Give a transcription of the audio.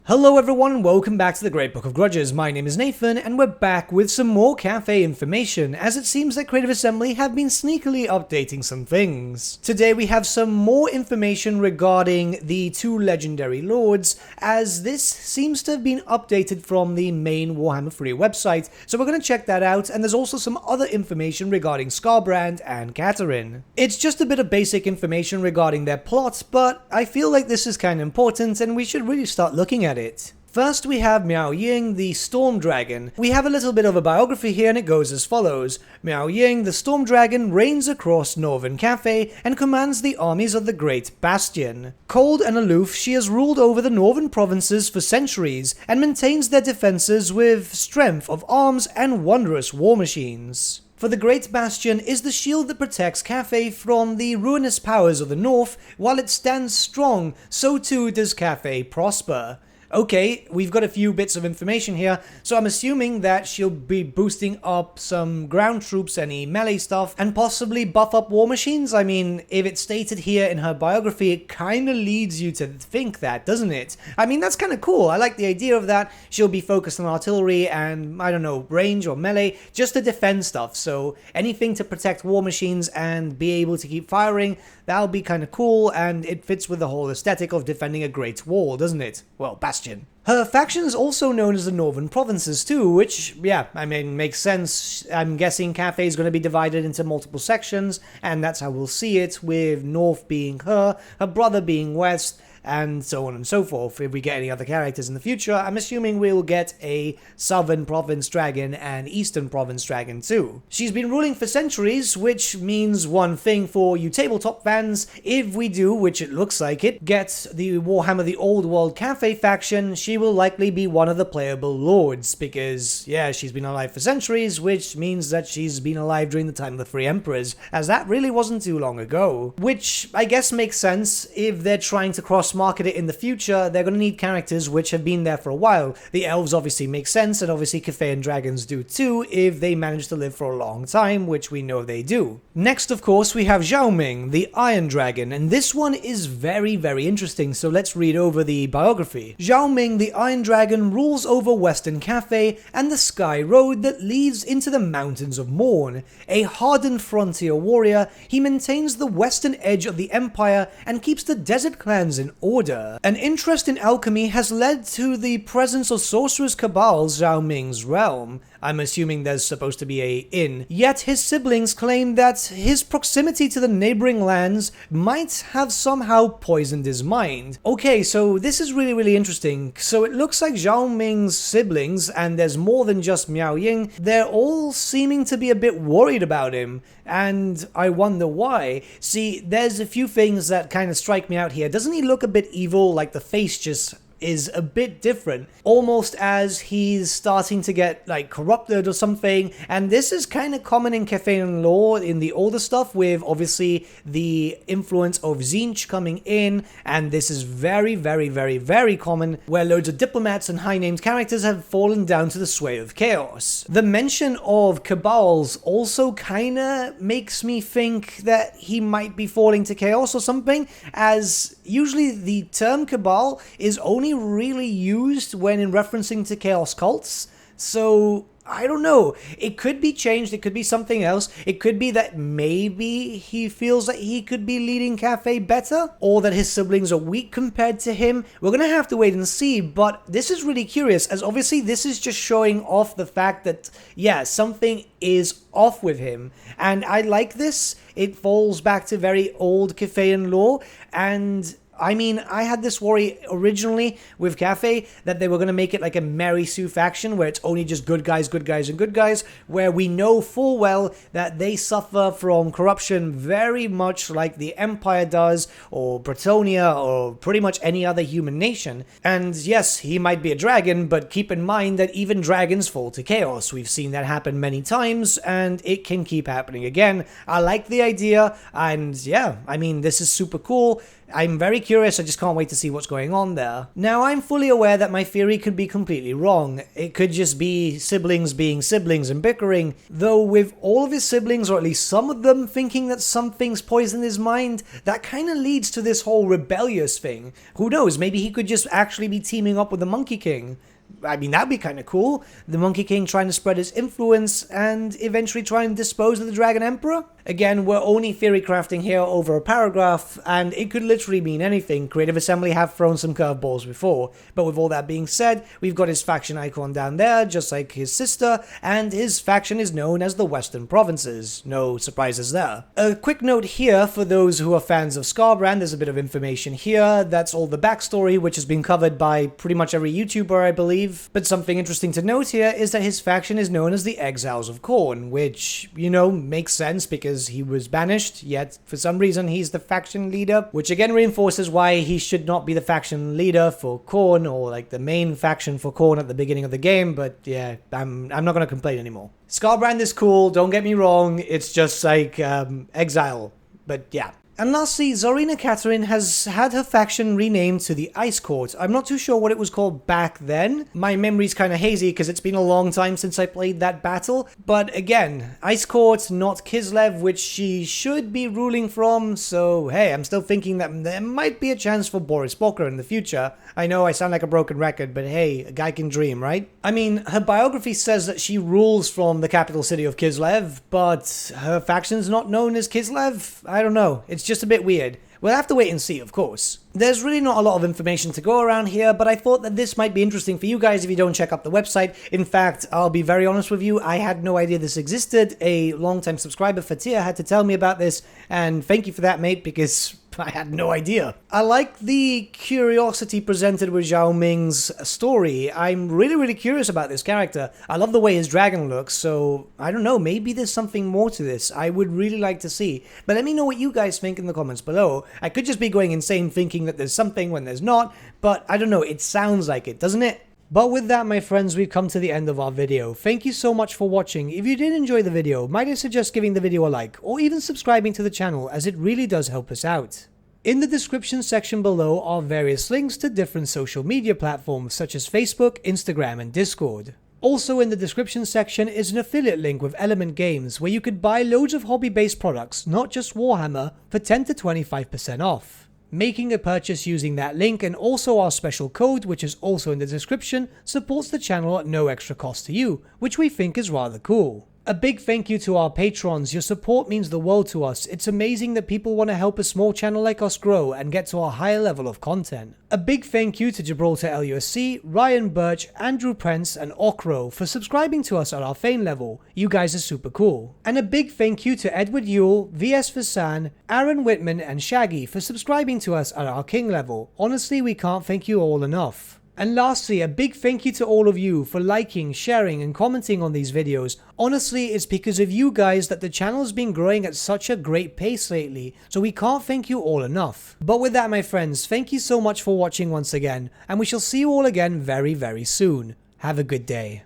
Hello everyone, welcome back to the Great Book of Grudges. My name is Nathan, and we're back with some more Cathay information, as it seems that Creative Assembly have been sneakily updating some things. Today we have some more information regarding the two legendary lords, as this seems to have been updated from the main Warhammer 3 website, so we're going to check that out, and there's also some other information regarding Scarbrand and Katarina. It's just a bit of basic information regarding their plot, but I feel like this is kind of important, and we should really start looking at it. First we have Meow Ying, the Storm Dragon. We have a little bit of a biography here, and it goes as follows. Meow Ying, the Storm Dragon, reigns across northern Cathay and commands the armies of the Great Bastion. Cold and aloof, she has ruled over the northern provinces for centuries and maintains their defenses with strength of arms and wondrous war machines. For the Great Bastion is the shield that protects Cathay from the ruinous powers of the north. While it stands strong, so too does Cathay prosper. Okay, we've got a few bits of information here, so I'm assuming that she'll be boosting up some ground troops, any melee stuff, and possibly buff up war machines. I mean, if it's stated here in her biography, it kind of leads you to think that, doesn't it? I mean, that's kind of cool. I like the idea of that. She'll be focused on artillery and, I don't know, range or melee, just to defend stuff. So anything to protect war machines and be able to keep firing, that'll be kind of cool, and it fits with the whole aesthetic of defending a great wall, doesn't it? Well, bastion. Her faction is also known as the Northern Provinces too, which, yeah, I mean, makes sense. I'm guessing Cathay is going to be divided into multiple sections, and that's how we'll see it, with North being her brother being West, and so on and so forth. If we get any other characters in the future, I'm assuming we'll get a Southern Province Dragon and Eastern Province Dragon too. She's been ruling for centuries, which means one thing for you tabletop fans. If we do, which it looks like it, get the Warhammer the Old World Cathay faction, she will likely be one of the playable lords, because, yeah, she's been alive for centuries, which means that she's been alive during the time of the Three Emperors, as that really wasn't too long ago. Which, I guess, makes sense. If they're trying to cross-market it in the future, they're going to need characters which have been there for a while. The elves obviously make sense, and obviously Cathayan dragons do too, if they manage to live for a long time, which we know they do. Next, of course, we have Zhao Ming, the Iron Dragon, and this one is very, very interesting, so let's read over the biography. Zhao Ming, the Iron Dragon, rules over Western Cathay and the Sky Road that leads into the Mountains of Morn. A hardened frontier warrior, he maintains the western edge of the Empire and keeps the desert clans in order. An interest in alchemy has led to the presence of sorcerers cabals Zhao Ming's realm. I'm assuming there's supposed to be a inn. Yet his siblings claim that his proximity to the neighboring lands might have somehow poisoned his mind. Okay, so this is really, really interesting. So it looks like Zhao Ming's siblings, and there's more than just Meow Ying, they're all seeming to be a bit worried about him. And I wonder why. See, there's a few things that kind of strike me out here. Doesn't he look a bit evil, like the face just is a bit different, almost as he's starting to get like corrupted or something? And this is kind of common in Cathayan lore in the older stuff, with obviously the influence of Tzeentch coming in, and this is very, very, very, very common, where loads of diplomats and high-named characters have fallen down to the sway of chaos. The mention of cabals also kind of makes me think that he might be falling to chaos or something, as usually the term cabal is only really used when in referencing to chaos cults. So I don't know, it could be changed, it could be something else. It could be that maybe he feels that he could be leading Cathay better, or that his siblings are weak compared to him. We're gonna have to wait and see, but this is really curious, as obviously this is just showing off the fact that, yeah, something is off with him. And I like this. It falls back to very old Cathayan lore, and I mean, I had this worry originally with Cathay that they were going to make it like a Mary Sue faction where it's only just good guys, and good guys, where we know full well that they suffer from corruption very much like the Empire does, or Bretonnia, or pretty much any other human nation. And yes, he might be a dragon, but keep in mind that even dragons fall to chaos. We've seen that happen many times, and it can keep happening again. I like the idea, and yeah, I mean, this is super cool. I'm very curious curious, I just can't wait to see what's going on there. Now, I'm fully aware that my theory could be completely wrong. It could just be siblings being siblings and bickering, though with all of his siblings, or at least some of them, thinking that something's poisoned his mind, that kind of leads to this whole rebellious thing. Who knows, maybe he could just actually be teaming up with the Monkey King. I mean, that'd be kind of cool. The Monkey King trying to spread his influence and eventually try and dispose of the Dragon Emperor? Again, we're only theory crafting here over a paragraph, and it could literally mean anything. Creative Assembly have thrown some curveballs before. But with all that being said, we've got his faction icon down there, just like his sister, and his faction is known as the Western Provinces. No surprises there. A quick note here for those who are fans of Scarbrand, there's a bit of information here. That's all the backstory, which has been covered by pretty much every YouTuber, I believe. But something interesting to note here is that his faction is known as the Exiles of Khorne, which, you know, makes sense because he was banished, yet for some reason he's the faction leader, which again reinforces why he should not be the faction leader for Khorne, or like the main faction for Khorne at the beginning of the game, but yeah, I'm not going to complain anymore. Scarbrand is cool, don't get me wrong, it's just like exile, but yeah. And lastly, Tsarina Catherine has had her faction renamed to the Ice Court. I'm not too sure what it was called back then. My memory's kind of hazy because it's been a long time since I played that battle. But again, Ice Court, not Kislev, which she should be ruling from. So hey, I'm still thinking that there might be a chance for Boris Boker in the future. I know I sound like a broken record, but hey, a guy can dream, right? I mean, her biography says that she rules from the capital city of Kislev, but her faction's not known as Kislev? I don't know. It's just a bit weird. We'll have to wait and see, of course. There's really not a lot of information to go around here, but I thought that this might be interesting for you guys if you don't check out the website. In fact, I'll be very honest with you, I had no idea this existed. A long-time subscriber, Fatia, had to tell me about this, and thank you for that, mate, because I had no idea. I like the curiosity presented with Zhao Ming's story. I'm really curious about this character. I love the way his dragon looks, so I don't know, maybe there's something more to this. I would really like to see. But let me know what you guys think in the comments below. I could just be going insane thinking that there's something when there's not, but I don't know, it sounds like it, doesn't it? But with that, my friends, we've come to the end of our video. Thank you so much for watching. If you did enjoy the video, might I suggest giving the video a like, or even subscribing to the channel, as it really does help us out. In the description section below are various links to different social media platforms such as Facebook, Instagram, and Discord. Also in the description section is an affiliate link with Element Games where you could buy loads of hobby-based products, not just Warhammer, for 10 to 25% off. Making a purchase using that link and also our special code, which is also in the description, supports the channel at no extra cost to you, which we think is rather cool. A big thank you to our patrons. Your support means the world to us. It's amazing that people want to help a small channel like us grow and get to a higher level of content. A big thank you to Gibraltar LUSC, Ryan Bertsche, Andrew Prince, and Okro for subscribing to us at our Fane level. You guys are super cool. And a big thank you to Edward Yule, VS Vasan, Aaron Whitman, and Shaggy for subscribing to us at our King level. Honestly, we can't thank you all enough. And lastly, a big thank you to all of you for liking, sharing, and commenting on these videos. Honestly, it's because of you guys that the channel's been growing at such a great pace lately, so we can't thank you all enough. But with that, my friends, thank you so much for watching once again, and we shall see you all again very soon. Have a good day.